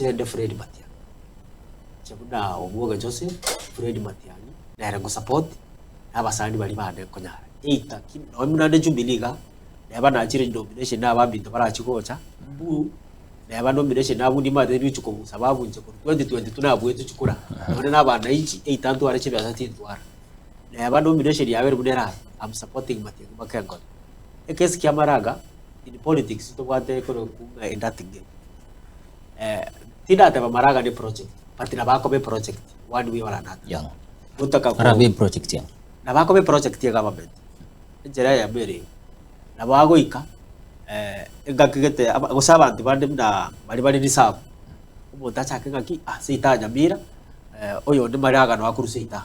chende Fred Matiang'i chabuna obuoga Joseph Fred Matiang'i nere go support abasani bali bande konyara ita no munande Jubilee ga neba na chire nomination na babinto barachikocha bu neba nomination na bundi mate bichuko sababu nje ko 2022 na bwetu chukura none na bana ichi eitantu are chibe asati twara neba nomination ya bere munera I'm supporting Matiang'i makengo ekesi kiamaraga in politics to bwate ko in that game tidak ada maraga ni project pati na bako be project one way wala nata yang utaka ko arabe project yang na bako be project ya government njera ya bere na bago ika ngakigete gusaba antu bande na bali ni sabu umuntu achake ngaki sita nyamira oyo ndi maraga no akuru sita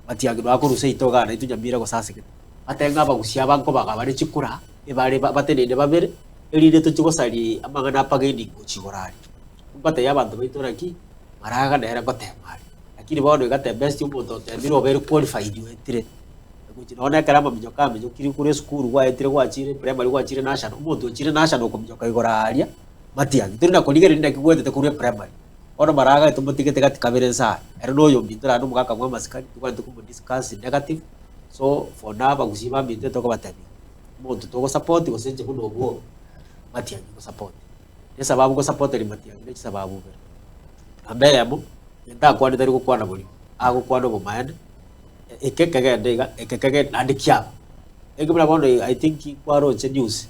Matiang'i no akuru sita ogana itu nyamira gusasike atenga bagusia banko baga bari chikura ibare batenende babere erinde tuchigosari amangana pageni kuchigorari bate yabantu baituraki maraga nera gotemari lakini bono igate best umuntu tembiro very qualified wetire kuchirona karama minyoka minyokiri kure skuru gwa etire gwachire primary gwachire national umuntu chire national kumyoka igoraria Matiang'i turina kuligere nda kigwete kure primary ono maraga tumutigete gati kaberensa ero noyo mbindura no mugaka mwa masikari tukwantu kumu discuss negative so for now bagusiba mbinde toko batabi umuntu toko support gosenje kuno obwo Matiang'i go support esa babu go support ri Matiang'i ne sababu bere ambere amo nda kwani tari go kwana buri ago kwano bo mayande ekekege ndega ekekege andikia ekibra bondo I think kwaro che news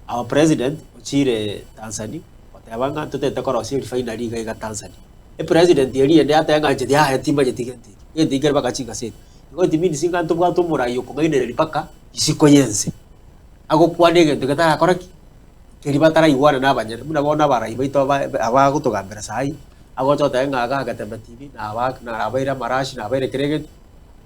our president uchire Tanzania watabanga tutete koro siri finally ga Tanzania president yeri ende atanga je dia yatima jetigenti yedigera bakachinga sete ngo timini singa ntubwa tumura yo kugainere lipaka isiko yense ago kwanege ndegata koraki kiribatara iwana nabanyere muna bona barayi baito abago tugambira sai ago chota ngaga agatemba TV na abak na abaira marashi na abaira kirege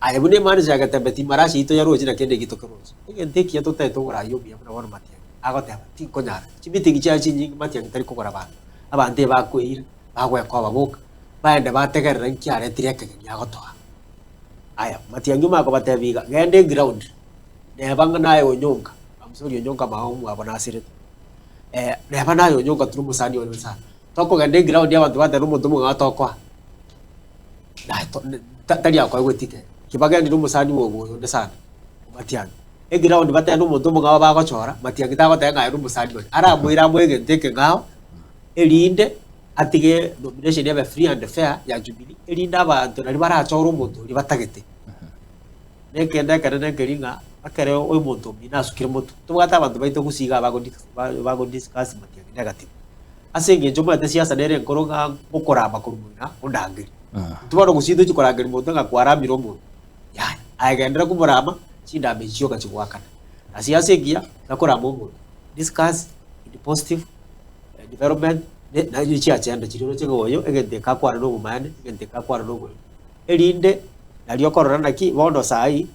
ayebune manje agatemba TV marashi ito yaro jina kende gitokerozo ngende kiya toteto urayo bya muna bona Matiang'i ago teba tinkonyara chibiti gichachi nyingi Matiang'i tari kokora ba abande bakwira bagwe kwa babuka baende bategerera nkiare tireke nyagotoa aya Matiang'i mako batebiga ngende ground nebanga naye onyonga amsori onyonga mahomu abona asire neba naye onyonga turu musani oli musani toko ngende ground y'abantu batera umuntu umwe gatokwa tari akwa gwetike kibaga ndi umusani wogo ndesana Matiang'i ground batera umuntu umwe ngaba bagachora Matiang'i tagotenga ari umusani oli aramwira mwege ndeke ngao elinde atige nomination ya free and fair ya Jubilee elinda abantu nali barachora umuntu uri batagete nekenda kana ngeringa akare oy muntu mina asukire mutu tubata abantu baito gusiga bago discuss Matiang'i negative asenge njoma ate siasa nere nkoroga gukora makuru na undangiri tubano gusido chikorangiri muntu ngakwaramira umuntu ya agendera kumurama chinda mechiyo kachigwakana asiasa ingia nakora mumuntu discuss in positive development na yichi achenda chiriro chegoyo egende kakwana no mumane egende kakwana no elinde nalio korona ki bondo sai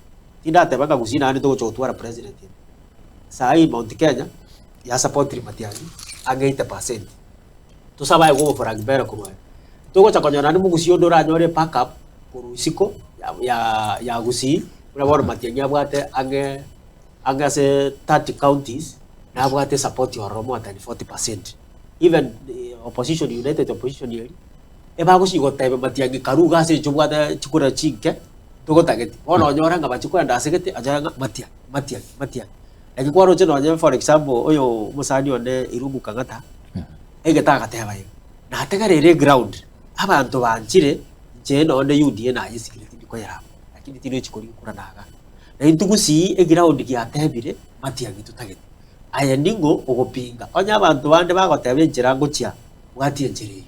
indate banga gusina ani to chotwara president sai Mount Kenya ya support Matiang'i angeite percent to sabaye go for agbera ko to go chakonyana ni mugusio ndora nyore pack up kurusiko ya gusi ura bor Matiang'i abwate ange se 30 counties na abwate support Oromo at 40%. Even the opposition, united opposition here, bago si gotebe Matiang'i karuga se chubwata chikura chinke to target ono nyora nga bachikura ndasegete ajanga Matiang'i ekikwaro cheno anye for example oyo musani one irubu kangata egeta gateba yo na tegarere ground abantu banchire cheno one UDA na yisikiriti ndiko yarabo lakini tino chikori kura naga na intugusi ground giatebire Matiang'i tutagete aya ningo ogopinga onya abantu bande bagotebe njira nguchia watie njiri